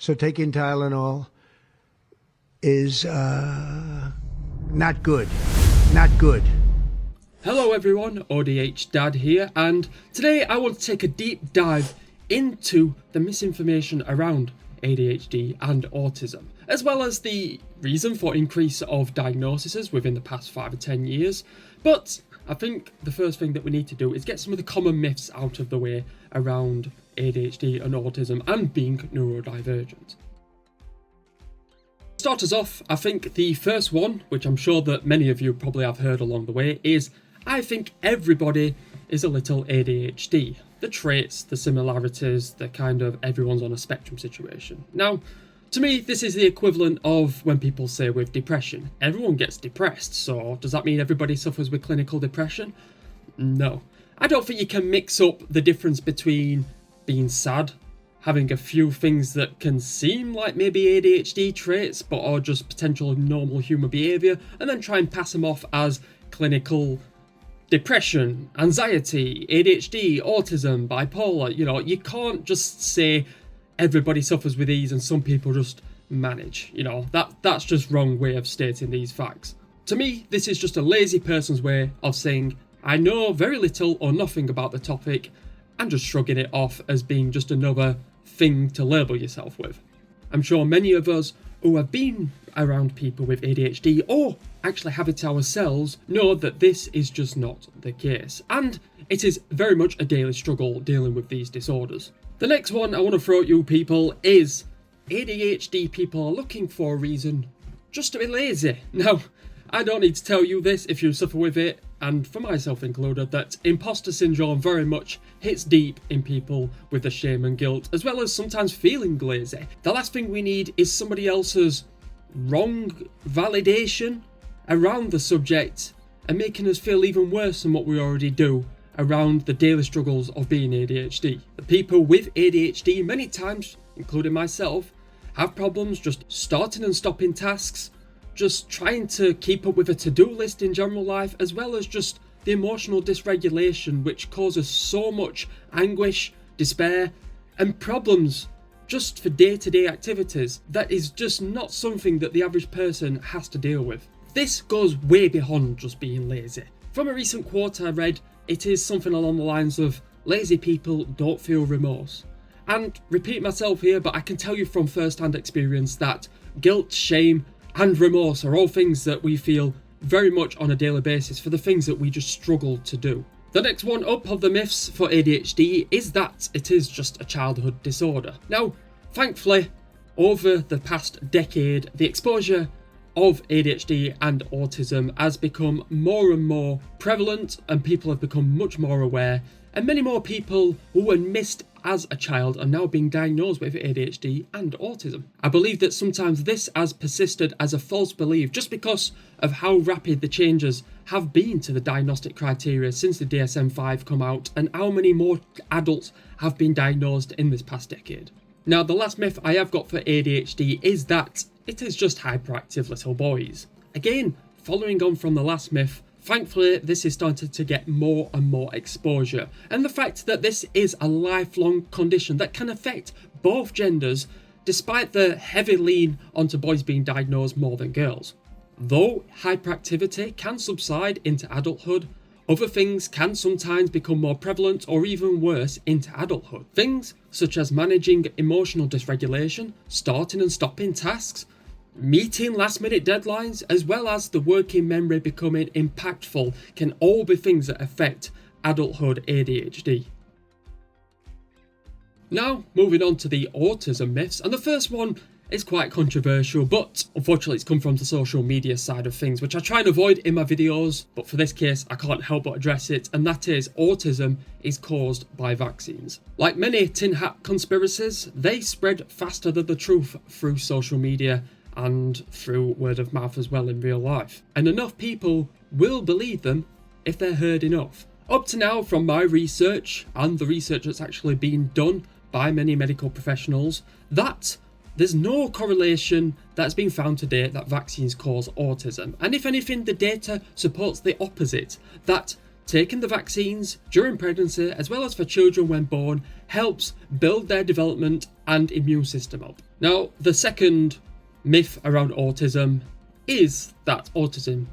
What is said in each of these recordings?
So taking Tylenol is not good. Not good. Hello everyone, AUDHD Dad here, and today I want to take a deep dive into the misinformation around ADHD and autism, as well as the reason for increase of diagnoses within the past 5 or 10 years. But I think the first thing that we need to do is get some of the common myths out of the way around ADHD and autism and being neurodivergent. To start us off, I think the first one, which I'm sure that many of you probably have heard along the way, is I think everybody is a little ADHD. The traits, the similarities, the kind of everyone's on a spectrum situation. Now, to me, this is the equivalent of when people say with depression, everyone gets depressed, so does that mean everybody suffers with clinical depression? No. I don't think you can mix up the difference between being sad, having a few things that can seem like maybe ADHD traits, but are just potential normal human behaviour, and then try and pass them off as clinical depression, anxiety, ADHD, autism, bipolar. You know, you can't just say everybody suffers with these and some people just manage. You know, that's just wrong way of stating these facts. To me, this is just a lazy person's way of saying, I know very little or nothing about the topic, and just shrugging it off as being just another thing to label yourself with. I'm sure many of us who have been around people with ADHD or actually have it ourselves know that this is just not the case, and it is very much a daily struggle dealing with these disorders. The next one I want to throw at you people is ADHD people are looking for a reason just to be lazy. Now, I don't need to tell you this if you suffer with it, and for myself included, that imposter syndrome very much hits deep in people with the shame and guilt, as well as sometimes feeling lazy. The last thing we need is somebody else's wrong validation around the subject and making us feel even worse than what we already do around the daily struggles of being ADHD. The people with ADHD, many times, including myself, have problems just starting and stopping tasks, just trying to keep up with a to-do list in general life, as well as just the emotional dysregulation which causes so much anguish, despair, and problems just for day-to-day activities that is just not something that the average person has to deal with. This goes way beyond just being lazy. From a recent quote I read, it is something along the lines of, lazy people don't feel remorse. And repeat myself here, but I can tell you from first-hand experience that guilt, shame, and remorse are all things that we feel very much on a daily basis for the things that we just struggle to do. The next one up of the myths for ADHD is that it is just a childhood disorder. Now, thankfully, over the past decade, the exposure of ADHD and autism has become more and more prevalent, and people have become much more aware, and many more people who were missed as a child are now being diagnosed with ADHD and autism. I believe that sometimes this has persisted as a false belief just because of how rapid the changes have been to the diagnostic criteria since the DSM-5 come out, and how many more adults have been diagnosed in this past decade. Now, the last myth I have got for ADHD is that it is just hyperactive little boys. Again, following on from the last myth, thankfully this is starting to get more and more exposure, and the fact that this is a lifelong condition that can affect both genders, despite the heavy lean onto boys being diagnosed more than girls. Though hyperactivity can subside into adulthood, other things can sometimes become more prevalent or even worse into adulthood. Things such as managing emotional dysregulation, starting and stopping tasks, meeting last-minute deadlines, as well as the working memory becoming impactful, can all be things that affect adulthood ADHD. Now, moving on to the autism myths, and the first one is quite controversial, but unfortunately it's come from the social media side of things, which I try and avoid in my videos, but for this case I can't help but address it, and that is autism is caused by vaccines. Like many tin hat conspiracies, they spread faster than the truth through social media and through word of mouth as well in real life. And enough people will believe them if they're heard enough. Up to now, from my research and the research that's actually been done by many medical professionals, that there's no correlation that's been found to date that vaccines cause autism. And if anything, the data supports the opposite, that taking the vaccines during pregnancy, as well as for children when born, helps build their development and immune system up. Now, the second myth around autism is that autism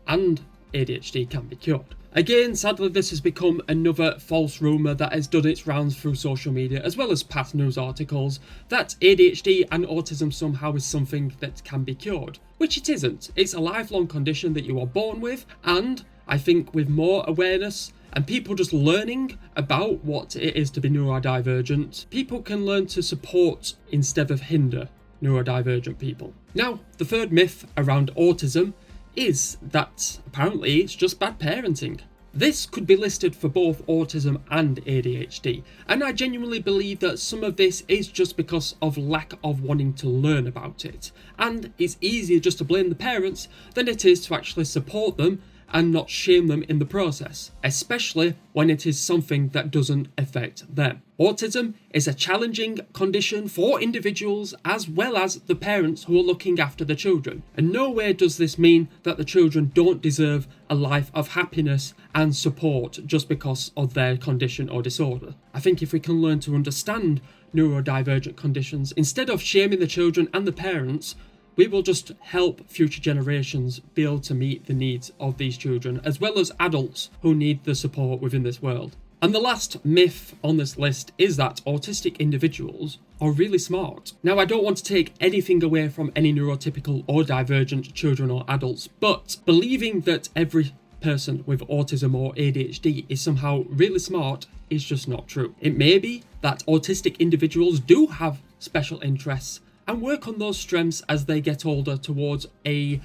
and ADHD can be cured. Again, sadly, this has become another false rumour that has done its rounds through social media, as well as past news articles, that ADHD and autism somehow is something that can be cured, which it isn't. It's a lifelong condition that you are born with, and I think with more awareness and people just learning about what it is to be neurodivergent, people can learn to support instead of hinder neurodivergent people. Now, the third myth around autism is that apparently it's just bad parenting. This could be listed for both autism and ADHD, and I genuinely believe that some of this is just because of lack of wanting to learn about it, and it's easier just to blame the parents than it is to actually support them and not shame them in the process, especially when it is something that doesn't affect them. Autism is a challenging condition for individuals as well as the parents who are looking after the children, and nowhere does this mean that the children don't deserve a life of happiness and support just because of their condition or disorder. I think if we can learn to understand neurodivergent conditions instead of shaming the children and the parents, we will just help future generations be able to meet the needs of these children, as well as adults who need the support within this world. And the last myth on this list is that autistic individuals are really smart. Now, I don't want to take anything away from any neurotypical or divergent children or adults, but believing that every person with autism or ADHD is somehow really smart is just not true. It may be that autistic individuals do have special interests and work on those strengths as they get older towards a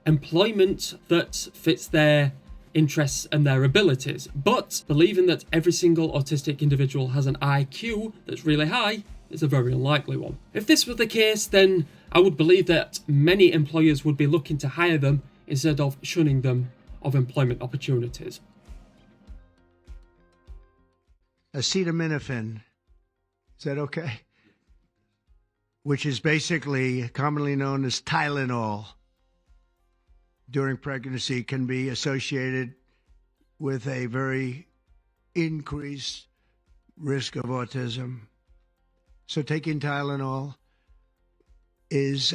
employment that fits their interests and their abilities. But believing that every single autistic individual has an IQ that's really high is a very unlikely one. If this was the case, then I would believe that many employers would be looking to hire them instead of shunning them of employment opportunities. Acetaminophen. Is that okay? Which is basically commonly known as Tylenol, during pregnancy can be associated with a very increased risk of autism. So taking Tylenol is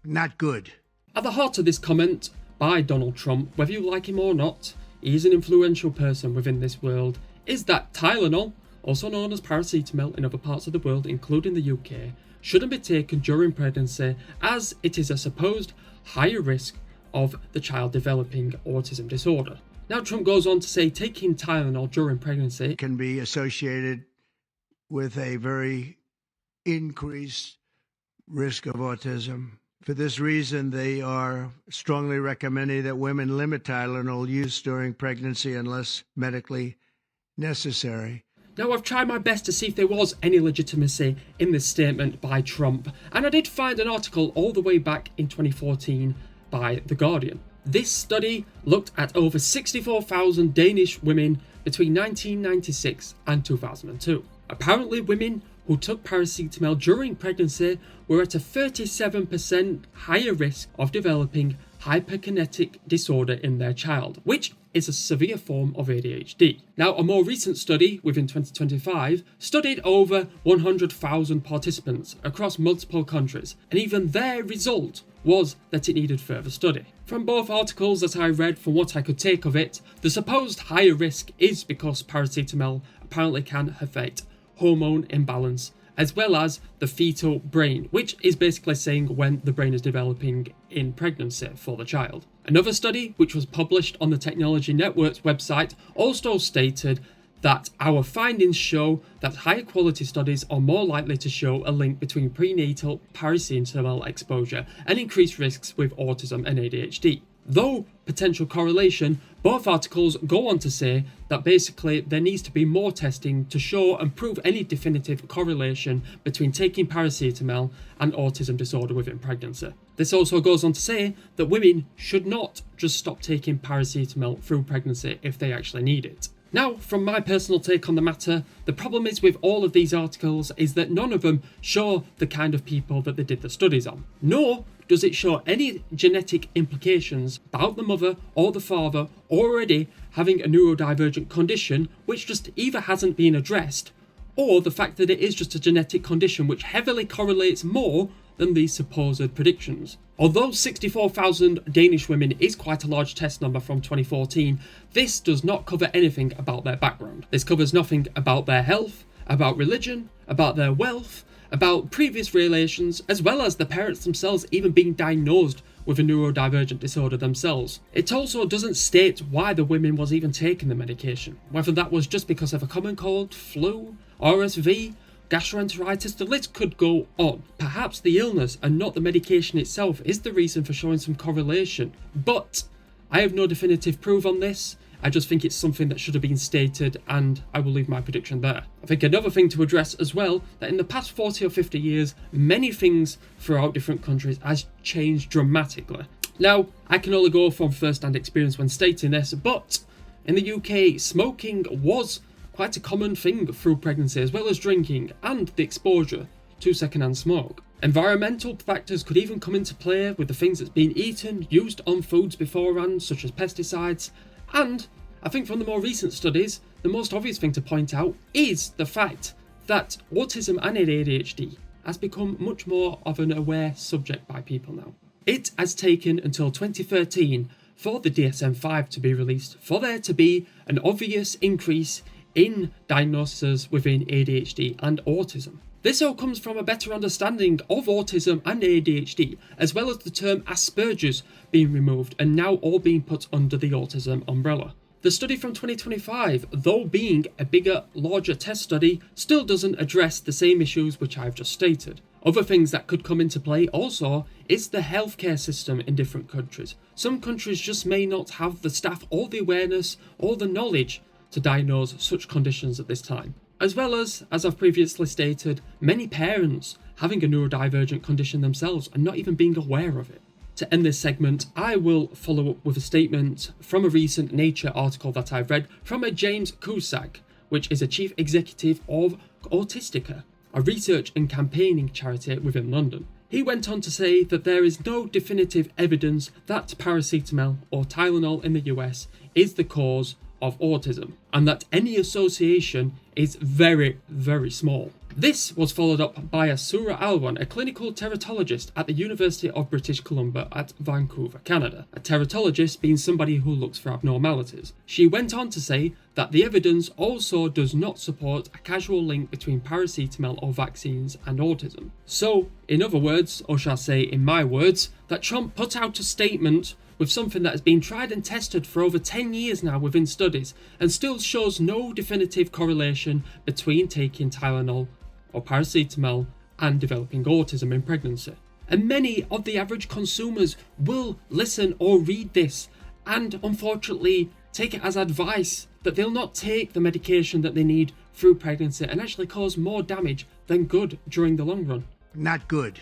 not good. At the heart of this comment by Donald Trump, whether you like him or not, he's an influential person within this world, is that Tylenol, also known as paracetamol in other parts of the world, including the UK, shouldn't be taken during pregnancy as it is a supposed higher risk of the child developing autism disorder. Now, Trump goes on to say taking Tylenol during pregnancy can be associated with a very increased risk of autism. For this reason, they are strongly recommending that women limit Tylenol use during pregnancy unless medically necessary. Now, I've tried my best to see if there was any legitimacy in this statement by Trump, and I did find an article all the way back in 2014 by The Guardian. This study looked at over 64,000 Danish women between 1996 and 2002. Apparently, women who took paracetamol during pregnancy were at a 37% higher risk of developing hyperkinetic disorder in their child, which is a severe form of ADHD. Now, a more recent study within 2025 studied over 100,000 participants across multiple countries, and even their result was that it needed further study. From both articles that I read, from what I could take of it, the supposed higher risk is because paracetamol apparently can affect hormone imbalance, as well as the fetal brain, which is basically saying when the brain is developing in pregnancy for the child. Another study, which was published on the Technology Network's website, also stated that our findings show that higher quality studies are more likely to show a link between prenatal paracetamol exposure and increased risks with autism and ADHD. Though potential correlation, both articles go on to say that basically there needs to be more testing to show and prove any definitive correlation between taking paracetamol and autism disorder within pregnancy. This also goes on to say that women should not just stop taking paracetamol through pregnancy if they actually need it. Now, from my personal take on the matter, the problem is with all of these articles is that none of them show the kind of people that they did the studies on, nor does it show any genetic implications about the mother or the father already having a neurodivergent condition which just either hasn't been addressed or the fact that it is just a genetic condition which heavily correlates more than these supposed predictions. Although 64,000 Danish women is quite a large test number from 2014, this does not cover anything about their background. This covers nothing about their health, about religion, about their wealth, about previous relations, as well as the parents themselves even being diagnosed with a neurodivergent disorder themselves. It also doesn't state why the women was even taking the medication, whether that was just because of a common cold, flu, RSV, gastroenteritis, the list could go on. Perhaps the illness and not the medication itself is the reason for showing some correlation, but I have no definitive proof on this. I just think it's something that should have been stated, and I will leave my prediction there. I think another thing to address as well, that in the past 40 or 50 years, many things throughout different countries has changed dramatically. Now, I can only go from first-hand experience when stating this, but in the UK, smoking was quite a common thing through pregnancy, as well as drinking and the exposure to second-hand smoke. Environmental factors could even come into play with the things that's been eaten, used on foods beforehand, such as pesticides. And I think from the more recent studies, the most obvious thing to point out is the fact that autism and ADHD has become much more of an aware subject by people now. It has taken until 2013 for the DSM-5 to be released, for there to be an obvious increase in diagnoses within ADHD and autism. This all comes from a better understanding of autism and ADHD, as well as the term Asperger's being removed and now all being put under the autism umbrella. The study from 2025, though being a bigger, larger test study, still doesn't address the same issues which I've just stated. Other things that could come into play also is the healthcare system in different countries. Some countries just may not have the staff or the awareness or the knowledge to diagnose such conditions at this time. As well as I've previously stated, many parents having a neurodivergent condition themselves and not even being aware of it. To end this segment, I will follow up with a statement from a recent Nature article that I've read from a James Cusack, which is a chief executive of Autistic, a research and campaigning charity within London. He went on to say that there is no definitive evidence that paracetamol or Tylenol in the US is the cause of autism, and that any association is very, very small. This was followed up by Asura Alwan, a clinical teratologist at the University of British Columbia at Vancouver, Canada. A teratologist being somebody who looks for abnormalities. She went on to say that the evidence also does not support a causal link between paracetamol or vaccines and autism. So, in other words, or shall I say in my words, that Trump put out a statement with something that has been tried and tested for over 10 years now within studies and still shows no definitive correlation between taking Tylenol or paracetamol and developing autism in pregnancy. And many of the average consumers will listen or read this and unfortunately take it as advice that they'll not take the medication that they need through pregnancy and actually cause more damage than good during the long run. Not good.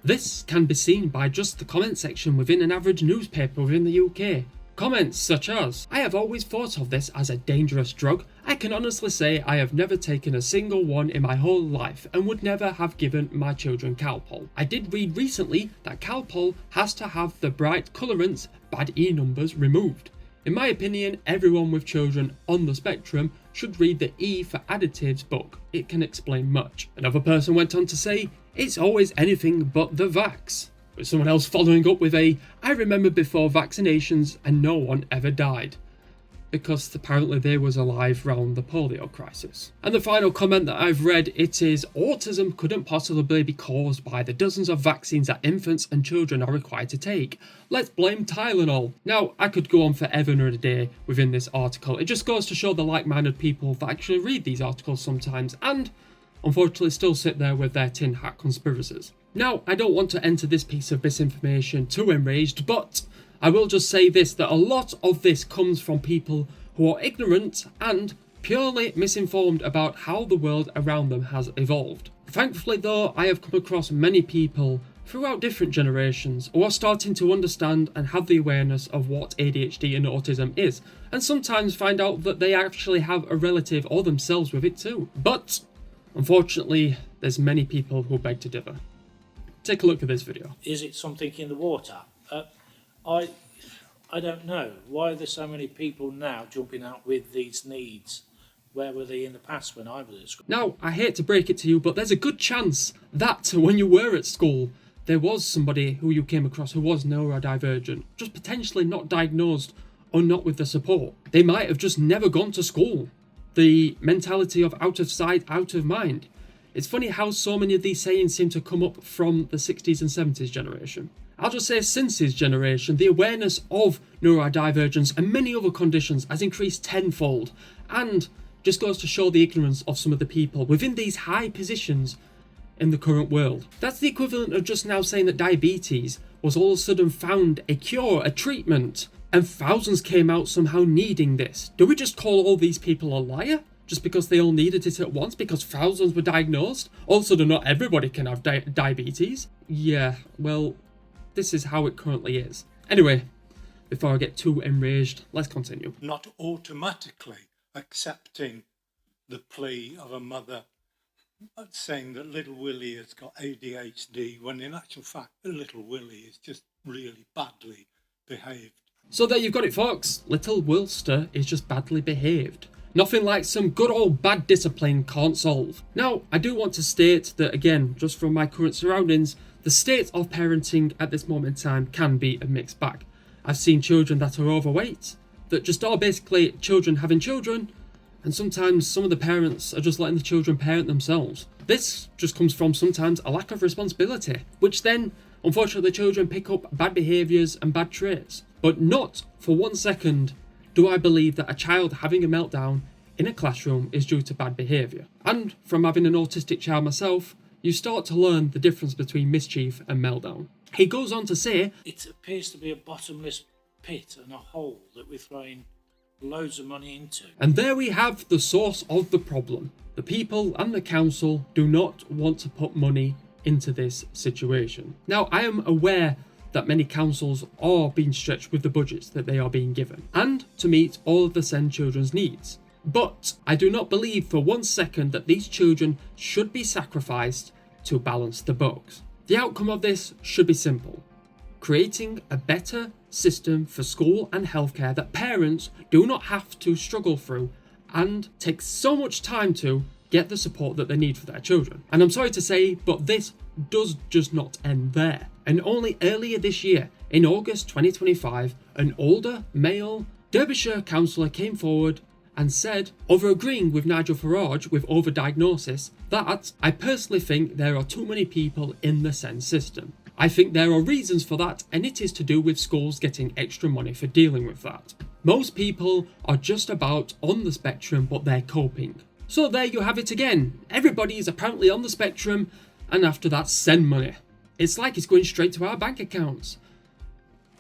This can be seen by just the comment section within an average newspaper within the UK. Comments such as, "I have always thought of this as a dangerous drug. I can honestly say I have never taken a single one in my whole life and would never have given my children Calpol. I did read recently that Calpol has to have the bright colorants, bad E numbers removed. In my opinion, everyone with children on the spectrum should read the E for additives book. It can explain much." Another person went on to say, "It's always anything but the vax." With someone else following up with a, "I remember before vaccinations and no one ever died." Because apparently they was alive around the polio crisis. And the final comment that I've read, it is, "Autism couldn't possibly be caused by the dozens of vaccines that infants and children are required to take. Let's blame Tylenol." Now, I could go on forever and a day within this article. It just goes to show the like-minded people that actually read these articles sometimes and unfortunately still sit there with their tin hat conspiracies. Now, I don't want to enter this piece of misinformation too enraged, but I will just say this, that a lot of this comes from people who are ignorant and purely misinformed about how the world around them has evolved. Thankfully though, I have come across many people throughout different generations who are starting to understand and have the awareness of what ADHD and autism is, and sometimes find out that they actually have a relative or themselves with it too. But unfortunately, there's many people who beg to differ. Take a look at this video. Is it something in the water? I don't know. Why are there so many people now jumping out with these needs where were they in the past when I was at school? Now, I hate to break it to you, but there's a good chance that when you were at school, there was somebody who you came across who was neurodivergent, just potentially not diagnosed or not with the support. They might have just never gone to school. The mentality of out of sight, out of mind. It's funny how so many of these sayings seem to come up from the 60s and 70s generation. I'll just say since his generation, the awareness of neurodivergence and many other conditions has increased tenfold, and just goes to show the ignorance of some of the people within these high positions in the current world. That's the equivalent of just now saying that diabetes was all of a sudden found a cure, a treatment, and thousands came out somehow needing this. Do we just call all these people a liar? Just because they all needed it at once, because thousands were diagnosed? Also, not everybody can have diabetes. Yeah, well, this is how it currently is. Anyway, before I get too enraged, let's continue. Not automatically accepting the plea of a mother saying that little Willie has got ADHD, when in actual fact, little Willie is just really badly behaved. So there you've got it, folks. Little Wilster is just badly behaved. Nothing like some good old bad discipline can't solve. Now, I do want to state that, again, just from my current surroundings, the state of parenting at this moment in time can be a mixed bag. I've seen children that are overweight, that just are basically children having children, and sometimes some of the parents are just letting the children parent themselves. This just comes from sometimes a lack of responsibility, which then, unfortunately, the children pick up bad behaviours and bad traits. But not for 1 second do I believe that a child having a meltdown in a classroom is due to bad behaviour. And from having an autistic child myself, you start to learn the difference between mischief and meltdown. He goes on to say, it appears to be a bottomless pit and a hole that we're throwing loads of money into. And there we have the source of the problem. The people and the council do not want to put money into this situation. Now, I am aware that many councils are being stretched with the budgets that they are being given, and to meet all of the SEND children's needs. But I do not believe for 1 second that these children should be sacrificed to balance the books. The outcome of this should be simple: creating a better system for school and healthcare that parents do not have to struggle through and take so much time to get the support that they need for their children. And I'm sorry to say, but this does just not end there. And only earlier this year, in August 2025, an older male Derbyshire councillor came forward and said, over agreeing with Nigel Farage with overdiagnosis, that I personally think there are too many people in the SEND system. I think there are reasons for that, and it is to do with schools getting extra money for dealing with that. Most people are just about on the spectrum, but they're coping. So there you have it again. Everybody is apparently on the spectrum, and after that, send money. It's like it's going straight to our bank accounts.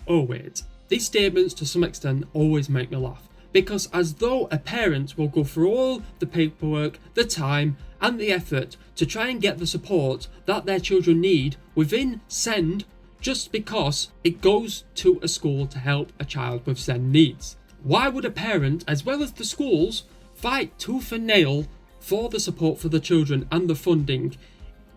Oh wait, these statements to some extent always make me laugh, because as though a parent will go through all the paperwork, the time and the effort to try and get the support that their children need within SEND just because it goes to a school to help a child with SEND needs. Why would a parent, as well as the schools, fight tooth and nail for the support for the children and the funding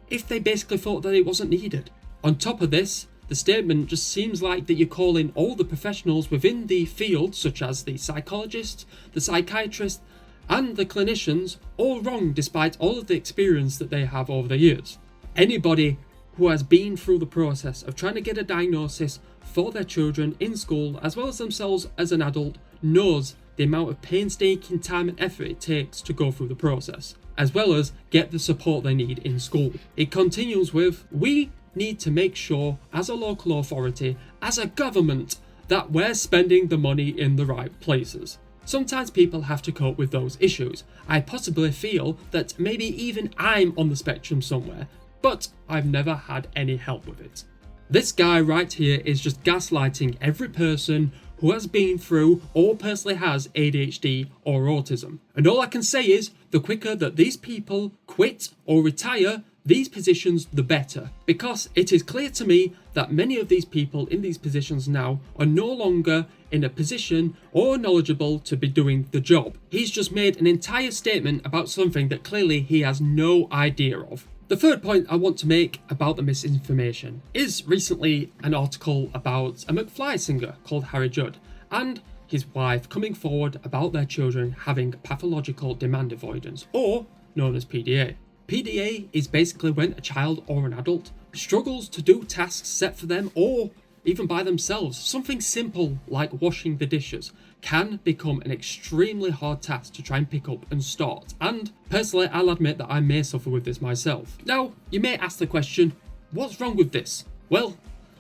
if they basically thought that it wasn't needed? On top of this, the statement just seems like that you're calling all the professionals within the field, such as the psychologist, the psychiatrist, and the clinicians, all wrong despite all of the experience that they have over the years. Anybody who has been through the process of trying to get a diagnosis for their children in school, as well as themselves as an adult, knows the amount of painstaking time and effort it takes to go through the process, as well as get the support they need in school. It continues with, we need to make sure as a local authority, as a government, that we're spending the money in the right places. Sometimes people have to cope with those issues. I possibly feel that maybe even I'm on the spectrum somewhere, but I've never had any help with it. This guy right here is just gaslighting every person who has been through or personally has ADHD or autism. And all I can say is, the quicker that these people quit or retire these positions, the better. Because it is clear to me that many of these people in these positions now are no longer in a position or knowledgeable to be doing the job. He's just made an entire statement about something that clearly he has no idea of. The third point I want to make about the misinformation is recently an article about a McFly singer called Harry Judd, and his wife coming forward about their children having pathological demand avoidance, or known as PDA. PDA is basically when a child or an adult struggles to do tasks set for them or even by themselves. Something simple like washing the dishes can become an extremely hard task to try and pick up and start. And personally, I'll admit that I may suffer with this myself. Now, you may ask the question, what's wrong with this? Well,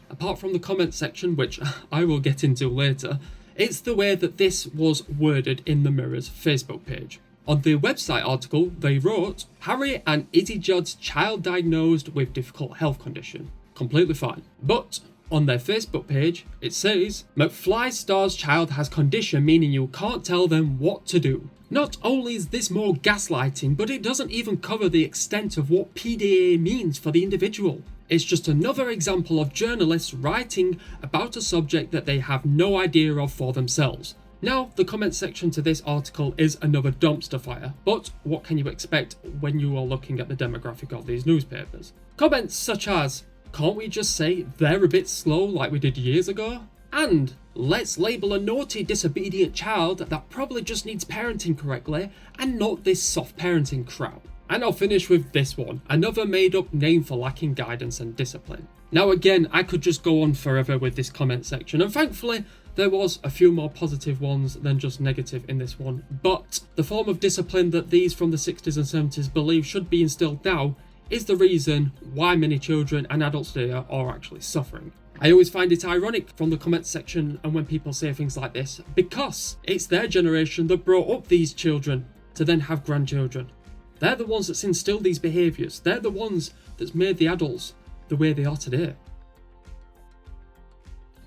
apart from the comment section, which I will get into later, it's the way that this was worded in the Mirror's Facebook page. On the website article, they wrote, Harry and Izzy Judd's child diagnosed with difficult health condition. Completely fine. But on their Facebook page, it says, McFly star's child has condition meaning you can't tell them what to do. Not only is this more gaslighting, but it doesn't even cover the extent of what PDA means for the individual. It's just another example of journalists writing about a subject that they have no idea of for themselves. Now, the comment section to this article is another dumpster fire, but what can you expect when you are looking at the demographic of these newspapers? Comments such as, can't we just say they're a bit slow like we did years ago? And let's label a naughty, disobedient child that probably just needs parenting correctly and not this soft parenting crap. And I'll finish with this one, another made up name for lacking guidance and discipline. Now again, I could just go on forever with this comment section, and thankfully there was a few more positive ones than just negative in this one, but the form of discipline that these from the 60s and 70s believe should be instilled now is the reason why many children and adults today are actually suffering. I always find it ironic from the comments section and when people say things like this, because it's their generation that brought up these children to then have grandchildren. They're the ones that's instilled these behaviours. They're the ones that's made the adults the way they are today.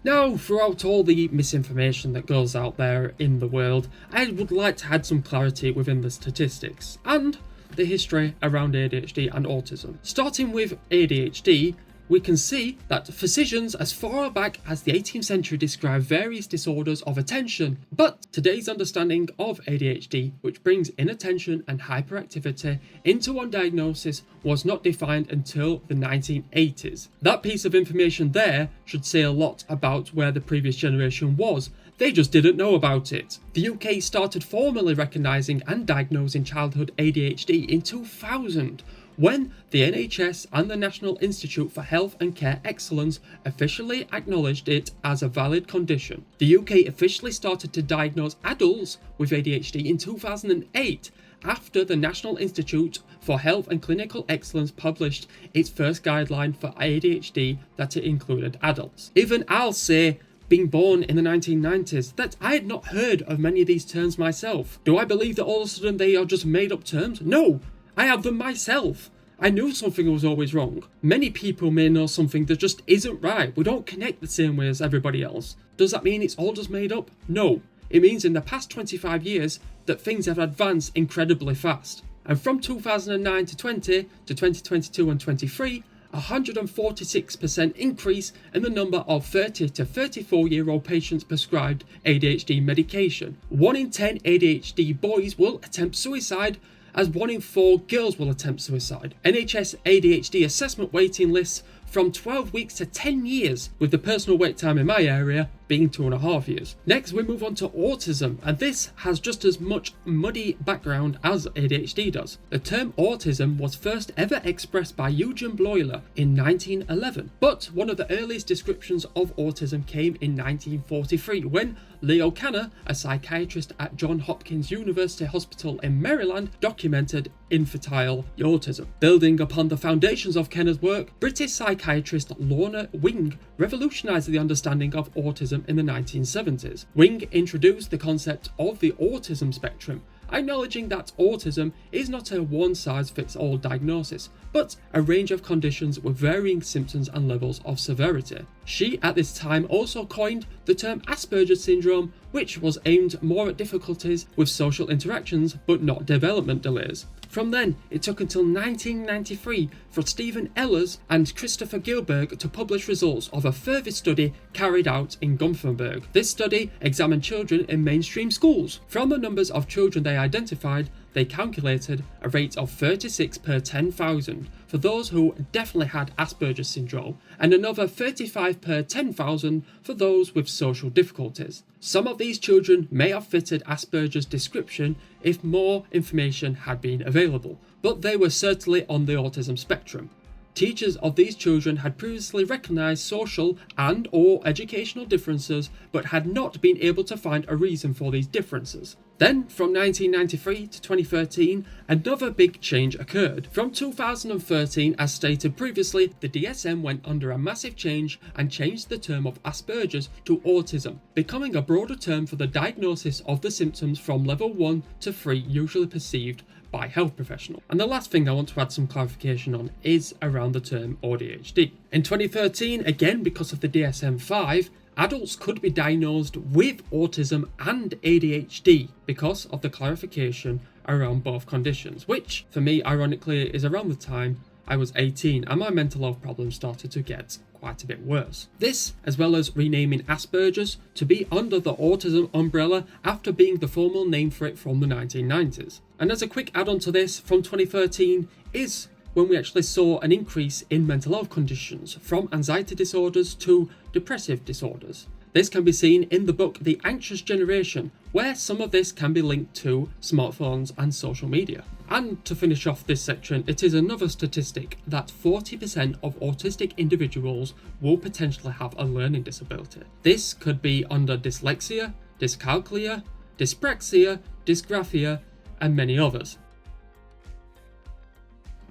Now, throughout all the misinformation that goes out there in the world, I would like to add some clarity within the statistics and the history around ADHD and autism. Starting with ADHD, we can see that physicians as far back as the 18th century described various disorders of attention, but today's understanding of ADHD, which brings inattention and hyperactivity into one diagnosis, was not defined until the 1980s. That piece of information there should say a lot about where the previous generation was. They just didn't know about it. The UK started formally recognising and diagnosing childhood ADHD in 2000, when the NHS and the National Institute for Health and Care Excellence officially acknowledged it as a valid condition. The UK officially started to diagnose adults with ADHD in 2008, after the National Institute for Health and Clinical Excellence published its first guideline for ADHD that it included adults. Even I'll say, being born in the 1990s, that I had not heard of many of these terms myself. Do I believe that all of a sudden they are just made up terms? No! I have them myself. I knew something was always wrong. Many people may know something that just isn't right. We don't connect the same way as everybody else. Does that mean it's all just made up? No. It means in the past 25 years that things have advanced incredibly fast. And from 2009 to 20 to 2022 and 23, 146% increase in the number of 30 to 34-year-old patients prescribed ADHD medication. 1 in 10 ADHD boys will attempt suicide, as 1 in 4 girls will attempt suicide. NHS ADHD assessment waiting lists from 12 weeks to 10 years, with the personal wait time in my area being 2.5 years. Next, we move on to autism, and this has just as much muddy background as ADHD does. The term autism was first ever expressed by Eugene Bloiler in 1911, but one of the earliest descriptions of autism came in 1943 when Leo Kanner, a psychiatrist at Johns Hopkins University Hospital in Maryland, documented infantile autism. Building upon the foundations of Kanner's work, British psychiatrist Lorna Wing revolutionized the understanding of autism in the 1970s. Wing introduced the concept of the autism spectrum, acknowledging that autism is not a one-size-fits-all diagnosis, but a range of conditions with varying symptoms and levels of severity. She at this time also coined the term Asperger's syndrome, which was aimed more at difficulties with social interactions but not development delays. From then, it took until 1993 for Stephen Ehlers and Christopher Gilberg to publish results of a further study carried out in Gothenburg. This study examined children in mainstream schools. From the numbers of children they identified, they calculated a rate of 36 per 10,000 for those who definitely had Asperger's syndrome, and another 35 per 10,000 for those with social difficulties. Some of these children may have fitted Asperger's description if more information had been available, but they were certainly on the autism spectrum. Teachers of these children had previously recognised social and/or educational differences, but had not been able to find a reason for these differences. Then, from 1993 to 2013, another big change occurred. From 2013, as stated previously, the DSM went under a massive change and changed the term of Asperger's to autism, becoming a broader term for the diagnosis of the symptoms from level 1 to 3 usually perceived by health professional. And the last thing I want to add some clarification on is around the term AUDHD. In 2013, again because of the DSM-5, adults could be diagnosed with autism and ADHD because of the clarification around both conditions, which for me ironically is around the time I was 18 and my mental health problems started to get quite a bit worse. This, as well as renaming Asperger's to be under the autism umbrella after being the formal name for it from the 1990s. And as a quick add-on to this, from 2013 is when we actually saw an increase in mental health conditions, from anxiety disorders to depressive disorders. This can be seen in the book The Anxious Generation, where some of this can be linked to smartphones and social media. And to finish off this section, it is another statistic that 40% of autistic individuals will potentially have a learning disability. This could be under dyslexia, dyscalculia, dyspraxia, dysgraphia, and many others.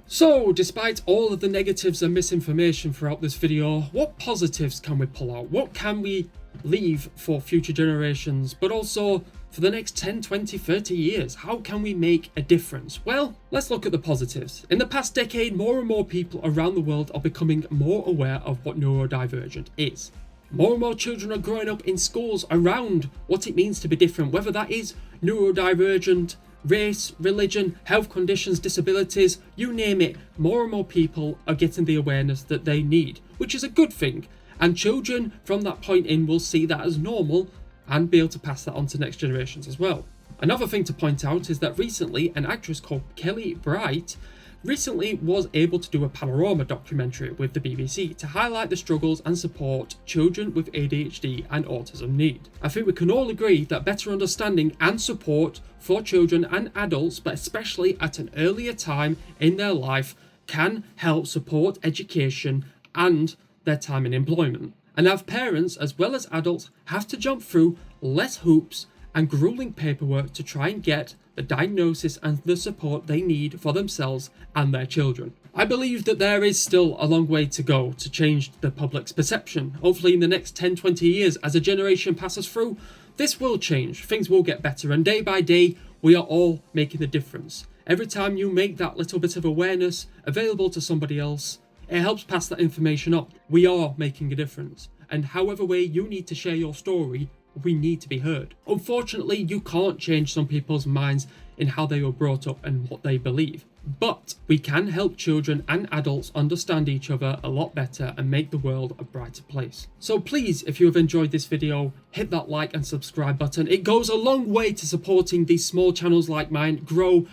So, despite all of the negatives and misinformation throughout this video, what positives can we pull out? What can we leave for future generations, but also for the next 10, 20, 30 years? How can we make a difference? Well, let's look at the positives. In the past decade, more and more people around the world are becoming more aware of what neurodivergent is. More and more children are growing up in schools around what it means to be different, whether that is neurodivergent, race, religion, health conditions, disabilities, you name it. More and more people are getting the awareness that they need, which is a good thing. And children from that point in will see that as normal and be able to pass that on to next generations as well. Another thing to point out is that recently an actress called Kelly Bright recently was able to do a panorama documentary with the BBC to highlight the struggles and support children with ADHD and autism need. I think we can all agree that better understanding and support for children and adults, but especially at an earlier time in their life, can help support education and their time in employment. And have parents as well as adults have to jump through less hoops and grueling paperwork to try and get the diagnosis and the support they need for themselves and their children. I believe that there is still a long way to go to change the public's perception. Hopefully in the next 10, 20 years, as a generation passes through, this will change, things will get better, and day by day we are all making a difference. Every time you make that little bit of awareness available to somebody else, it helps pass that information on. We are making a difference, and however way you need to share your story, we need to be heard. Unfortunately, you can't change some people's minds in how they were brought up and what they believe, but we can help children and adults understand each other a lot better and make the world a brighter place. So please, if you have enjoyed this video, hit that like and subscribe button. It goes a long way to supporting these small channels like mine grow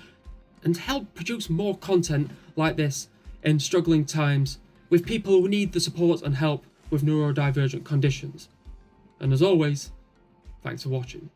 and help produce more content like this in struggling times with people who need the support and help with neurodivergent conditions. And as always, thanks for watching.